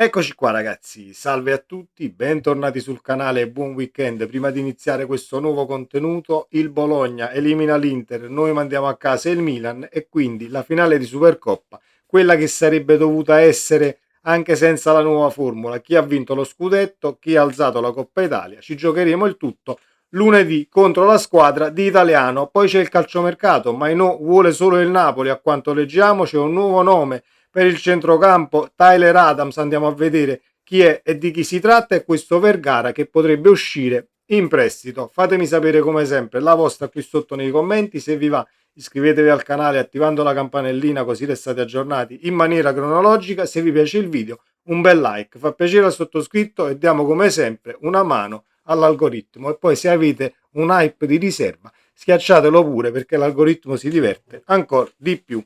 Eccoci qua ragazzi, salve a tutti, bentornati sul canale e buon weekend. Prima di iniziare questo nuovo contenuto, il Bologna elimina l'Inter, noi mandiamo a casa il Milan e quindi la finale di Supercoppa, quella che sarebbe dovuta essere anche senza la nuova formula, chi ha vinto lo scudetto, chi ha alzato la Coppa Italia. Ci giocheremo il tutto lunedì contro la squadra di Italiano. Poi c'è il calciomercato, Mainò vuole solo il Napoli, a quanto leggiamo c'è un nuovo nome per il centrocampo, Tyler Adams. Andiamo a vedere chi è e di chi si tratta, e questo Vergara che potrebbe uscire in prestito. Fatemi sapere come sempre la vostra qui sotto nei commenti. Se vi va, iscrivetevi al canale attivando la campanellina, così restate aggiornati in maniera cronologica. Se vi piace il video, un bel like, fa piacere al sottoscritto e diamo come sempre una mano all'algoritmo. E poi se avete un hype di riserva, schiacciatelo pure, perché l'algoritmo si diverte ancora di più.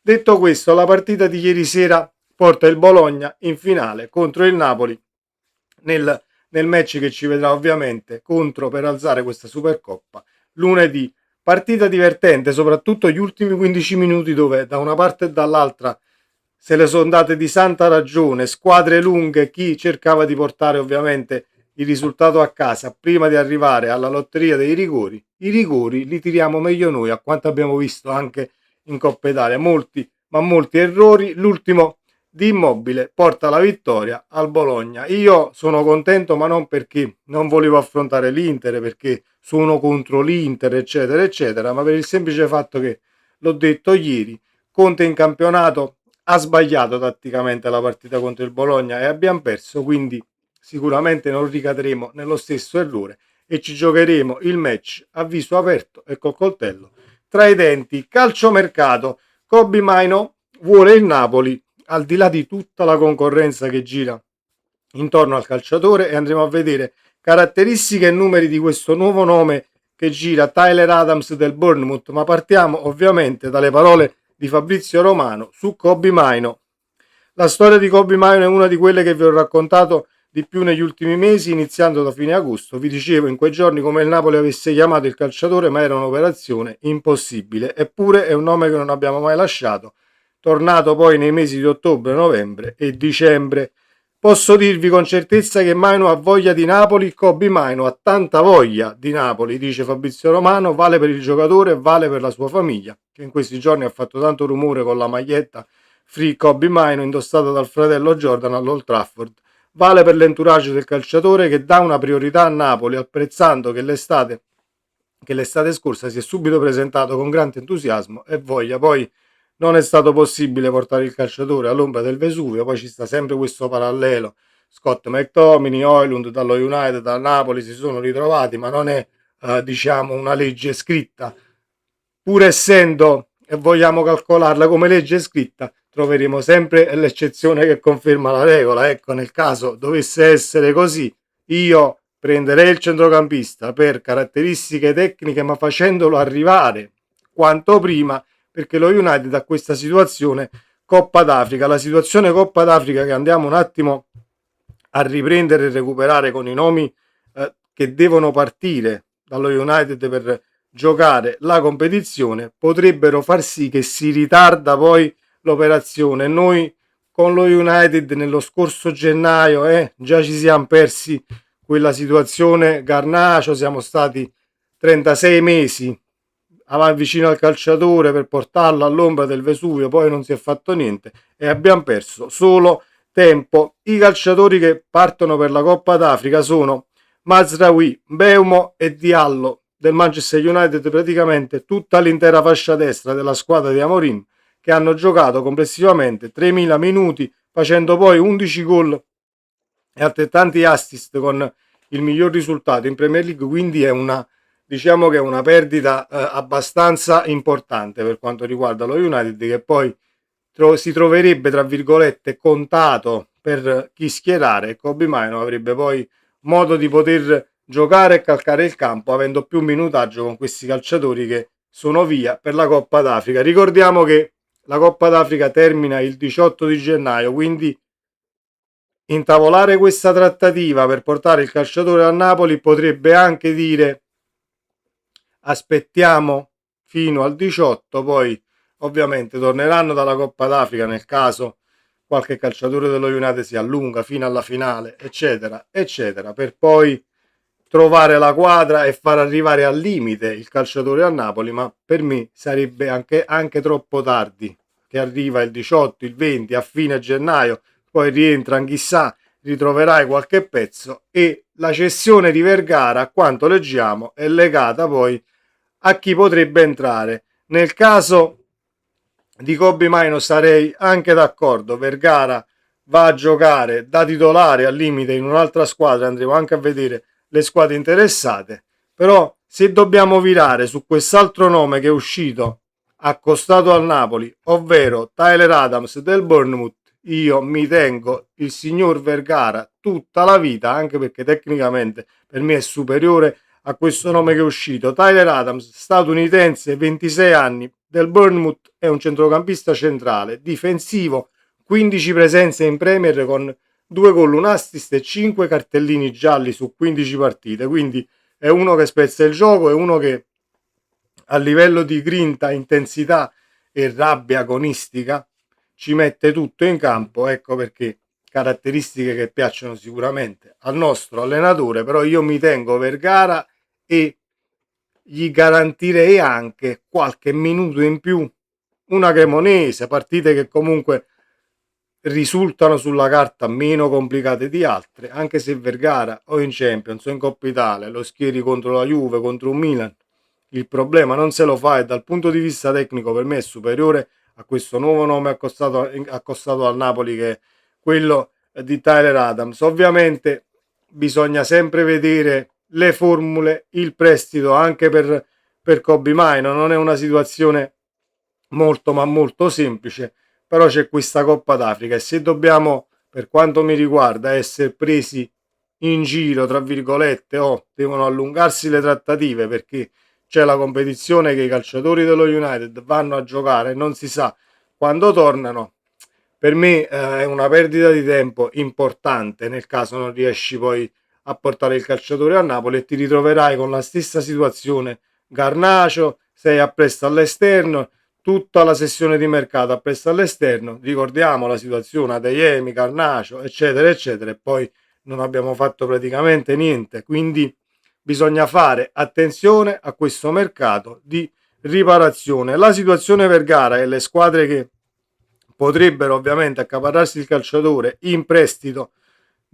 Detto questo, la partita di ieri sera porta il Bologna in finale contro il Napoli nel match che ci vedrà ovviamente contro per alzare questa Supercoppa lunedì. Partita divertente, soprattutto gli ultimi 15 minuti, dove da una parte e dall'altra se le sono date di santa ragione, squadre lunghe, chi cercava di portare ovviamente il risultato a casa prima di arrivare alla lotteria dei rigori. I rigori li tiriamo meglio noi, a quanto abbiamo visto anche in Coppa Italia, molti errori. L'ultimo di Immobile porta la vittoria al Bologna. Io sono contento, ma non perché non volevo affrontare l'Inter, perché sono contro l'Inter eccetera eccetera, ma per il semplice fatto che, l'ho detto ieri, Conte in campionato ha sbagliato tatticamente la partita contro il Bologna e abbiamo perso, quindi sicuramente non ricadremo nello stesso errore e ci giocheremo il match a viso aperto e col coltello tra i denti. Calciomercato, Kobbie Mainoo vuole il Napoli, al di là di tutta la concorrenza che gira intorno al calciatore, e andremo a vedere caratteristiche e numeri di questo nuovo nome che gira, Tyler Adams del Bournemouth. Ma partiamo ovviamente dalle parole di Fabrizio Romano su Kobbie Mainoo. La storia di Kobbie Mainoo è una di quelle che vi ho raccontato di più negli ultimi mesi, iniziando da fine agosto. Vi dicevo in quei giorni come il Napoli avesse chiamato il calciatore, ma era un'operazione impossibile. Eppure è un nome che non abbiamo mai lasciato, tornato poi nei mesi di ottobre, novembre e dicembre. Posso dirvi con certezza che Mainoo ha voglia di Napoli. Kobbie Mainoo ha tanta voglia di Napoli, dice Fabrizio Romano. Vale per il giocatore e vale per la sua famiglia, che in questi giorni ha fatto tanto rumore con la maglietta Free Kobbie Mainoo indossata dal fratello Jordan all'Old Trafford. Vale per l'entourage del calciatore, che dà una priorità a Napoli, apprezzando che l'estate scorsa si è subito presentato con grande entusiasmo e voglia. Poi non è stato possibile portare il calciatore all'ombra del Vesuvio, poi ci sta sempre questo parallelo. Scott McTominay, Højlund dallo United, dal Napoli si sono ritrovati, ma non è diciamo una legge scritta. Pur essendo, e vogliamo calcolarla come legge scritta, troveremo sempre l'eccezione che conferma la regola. Ecco, nel caso dovesse essere così, io prenderei il centrocampista per caratteristiche tecniche, ma facendolo arrivare quanto prima, perché lo United ha questa situazione Coppa d'Africa. La situazione Coppa d'Africa, che andiamo un attimo a riprendere e recuperare con i nomi che devono partire dallo United per giocare la competizione, potrebbero far sì che si ritarda poi l'operazione. Noi con lo United nello scorso gennaio già ci siamo persi quella situazione Garnacio, siamo stati 36 mesi vicino al calciatore per portarlo all'ombra del Vesuvio, poi non si è fatto niente e abbiamo perso solo tempo. I calciatori che partono per la Coppa d'Africa sono Mazraoui, Mbeumo e Diallo del Manchester United, praticamente tutta l'intera fascia destra della squadra di Amorim, che hanno giocato complessivamente 3.000 minuti, facendo poi 11 gol e altrettanti assist, con il miglior risultato in Premier League. Quindi è una, diciamo che è una perdita abbastanza importante per quanto riguarda lo United, che poi si troverebbe tra virgolette contato per chi schierare, e Kobbie Mainoo avrebbe poi modo di poter giocare e calcare il campo avendo più minutaggio con questi calciatori che sono via per la Coppa d'Africa. Ricordiamo che la Coppa d'Africa termina il 18 di gennaio, quindi intavolare questa trattativa per portare il calciatore a Napoli potrebbe anche dire aspettiamo fino al 18, poi ovviamente torneranno dalla Coppa d'Africa nel caso qualche calciatore dello United si allunga fino alla finale, eccetera, eccetera, per poi trovare la quadra e far arrivare al limite il calciatore al Napoli, ma per me sarebbe anche troppo tardi, che arriva il 18, il 20, a fine gennaio, poi rientra chissà, ritroverai qualche pezzo e la cessione di Vergara, a quanto leggiamo, è legata poi a chi potrebbe entrare. Nel caso di Kobbie Mainoo sarei anche d'accordo, Vergara va a giocare da titolare al limite in un'altra squadra, andremo anche a vedere le squadre interessate, però se dobbiamo virare su quest'altro nome che è uscito accostato al Napoli, ovvero Tyler Adams del Bournemouth, io mi tengo il signor Vergara tutta la vita, anche perché tecnicamente per me è superiore a questo nome che è uscito. Tyler Adams, statunitense, 26 anni, del Bournemouth, è un centrocampista centrale, difensivo, 15 presenze in Premier con 2 gol, un assist e 5 cartellini gialli su 15 partite, quindi è uno che spezza il gioco, è uno che a livello di grinta, intensità e rabbia agonistica ci mette tutto in campo, ecco perché caratteristiche che piacciono sicuramente al nostro allenatore, però io mi tengo Vergara e gli garantirei anche qualche minuto in più, una Cremonese, partite che comunque risultano sulla carta meno complicate di altre, anche se Vergara o in Champions o in Coppa Italia lo schieri contro la Juve, contro un Milan, il problema non se lo fa e dal punto di vista tecnico per me è superiore a questo nuovo nome accostato al Napoli, che è quello di Tyler Adams. Ovviamente bisogna sempre vedere le formule, il prestito anche per Kobbie Mainoo, non è una situazione molto ma molto semplice, però c'è questa Coppa d'Africa e se dobbiamo, per quanto mi riguarda, essere presi in giro, tra virgolette, o devono allungarsi le trattative perché c'è la competizione che i calciatori dello United vanno a giocare e non si sa quando tornano, per me è una perdita di tempo importante nel caso non riesci poi a portare il calciatore a Napoli e ti ritroverai con la stessa situazione. Garnacio, sei appresso all'esterno, tutta la sessione di mercato appresso all'esterno, ricordiamo la situazione Adeyemi, Garnacio, eccetera, eccetera, e poi non abbiamo fatto praticamente niente, quindi bisogna fare attenzione a questo mercato di riparazione. La situazione Vergara e le squadre che potrebbero ovviamente accaparrarsi il calciatore in prestito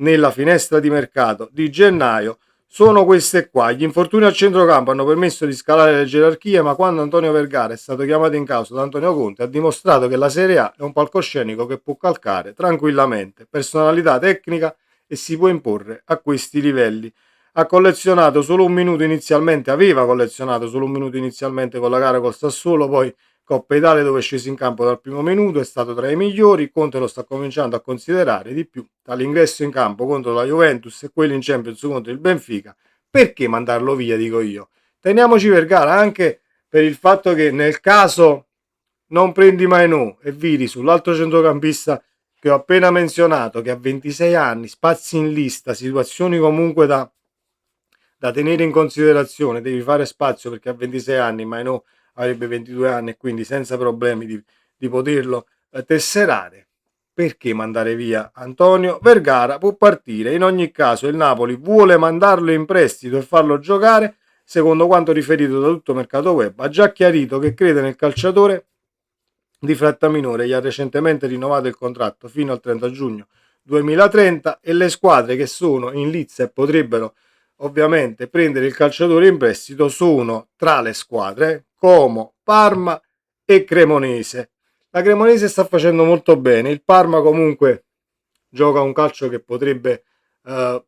nella finestra di mercato di gennaio sono queste qua. Gli infortuni al centrocampo hanno permesso di scalare le gerarchie, ma quando Antonio Vergara è stato chiamato in causa da Antonio Conte ha dimostrato che la Serie A è un palcoscenico che può calcare tranquillamente personalità tecnica e si può imporre a questi livelli. Ha collezionato solo un minuto inizialmente, aveva collezionato solo un minuto inizialmente con la gara col Sassuolo, poi Coppa Italia dove è sceso in campo dal primo minuto, è stato tra i migliori, Conte lo sta cominciando a considerare di più dall'ingresso in campo contro la Juventus e quello in Champions contro il Benfica. Perché mandarlo via, dico io? Teniamoci Vergara anche per il fatto che nel caso non prendi Mainoo e viri sull'altro centrocampista che ho appena menzionato, che ha 26 anni, spazi in lista, situazioni comunque da tenere in considerazione, devi fare spazio perché a 26 anni, Mainoo avrebbe 22 anni e quindi senza problemi di poterlo tesserare. Perché mandare via Antonio Vergara? Può partire, in ogni caso il Napoli vuole mandarlo in prestito e farlo giocare, secondo quanto riferito da tutto Mercato Web, ha già chiarito che crede nel calciatore di fretta minore, gli ha recentemente rinnovato il contratto fino al 30 giugno 2030 e le squadre che sono in lizza e potrebbero ovviamente prendere il calciatore in prestito sono tra le squadre Como, Parma e Cremonese. La Cremonese sta facendo molto bene, il Parma comunque gioca un calcio che potrebbe eh,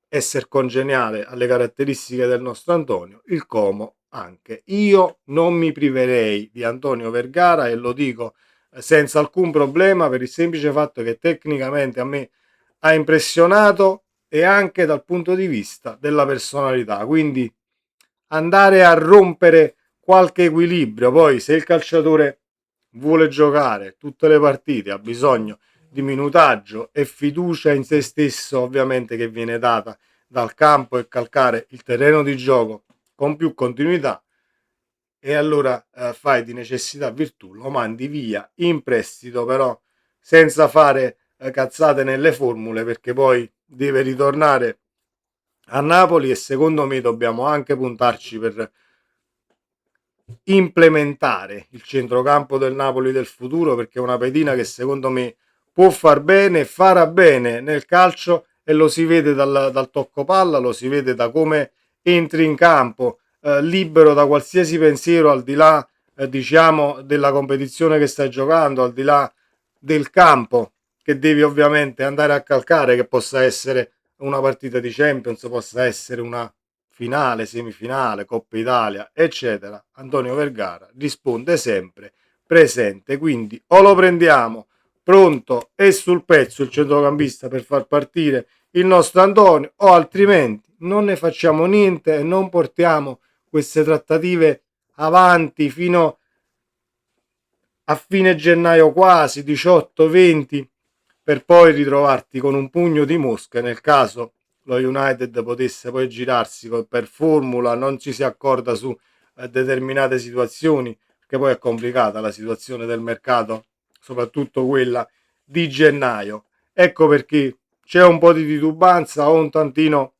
essere congeniale alle caratteristiche del nostro Antonio, il Como anche. Io non mi priverei di Antonio Vergara e lo dico senza alcun problema per il semplice fatto che tecnicamente a me ha impressionato e anche dal punto di vista della personalità, quindi andare a rompere qualche equilibrio, poi se il calciatore vuole giocare tutte le partite ha bisogno di minutaggio e fiducia in se stesso ovviamente che viene data dal campo e calcare il terreno di gioco con più continuità e allora fai di necessità virtù, lo mandi via in prestito però senza fare cazzate nelle formule, perché poi deve ritornare a Napoli e secondo me dobbiamo anche puntarci per implementare il centrocampo del Napoli del futuro, perché è una pedina che secondo me può far bene, farà bene nel calcio e lo si vede dal tocco palla, lo si vede da come entri in campo, libero da qualsiasi pensiero, al di là diciamo della competizione che stai giocando, al di là del campo che devi ovviamente andare a calcare, che possa essere una partita di Champions, possa essere una finale, semifinale, Coppa Italia, eccetera. Antonio Vergara risponde sempre presente, quindi o lo prendiamo pronto e sul pezzo il centrocampista per far partire il nostro Antonio, o altrimenti non ne facciamo niente e non portiamo queste trattative avanti fino a fine gennaio, quasi 18-20, per poi ritrovarti con un pugno di mosche nel caso lo United potesse poi girarsi per formula, non ci si accorda su determinate situazioni, perché poi è complicata la situazione del mercato, soprattutto quella di gennaio. Ecco perché c'è un po' di titubanza o un tantino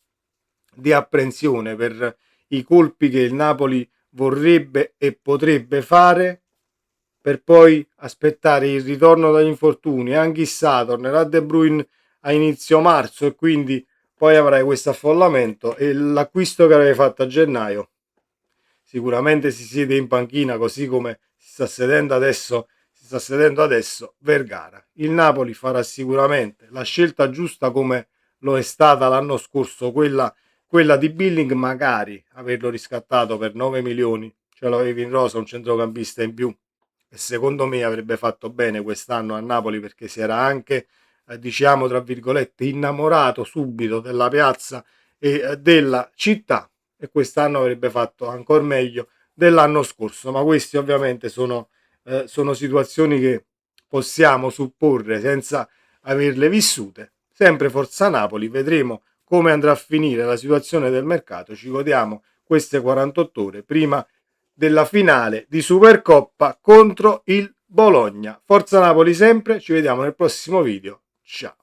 di apprensione per i colpi che il Napoli vorrebbe e potrebbe fare, per poi aspettare il ritorno dagli infortuni. Anch'issa tornerà De Bruyne a inizio marzo e quindi poi avrai questo affollamento e l'acquisto che avevi fatto a gennaio sicuramente si siede in panchina, così come si sta sedendo adesso Vergara. Il Napoli farà sicuramente la scelta giusta, come lo è stata l'anno scorso quella di Billing, magari averlo riscattato per 9 milioni, ce l'avevi in rosa un centrocampista in più, e secondo me avrebbe fatto bene quest'anno a Napoli, perché si era anche diciamo tra virgolette innamorato subito della piazza e della città, e quest'anno avrebbe fatto ancora meglio dell'anno scorso. Ma queste ovviamente sono situazioni che possiamo supporre senza averle vissute. Sempre Forza Napoli, vedremo come andrà a finire la situazione del mercato, ci godiamo queste 48 ore prima della finale di Supercoppa contro il Bologna. Forza Napoli sempre, ci vediamo nel prossimo video, ciao.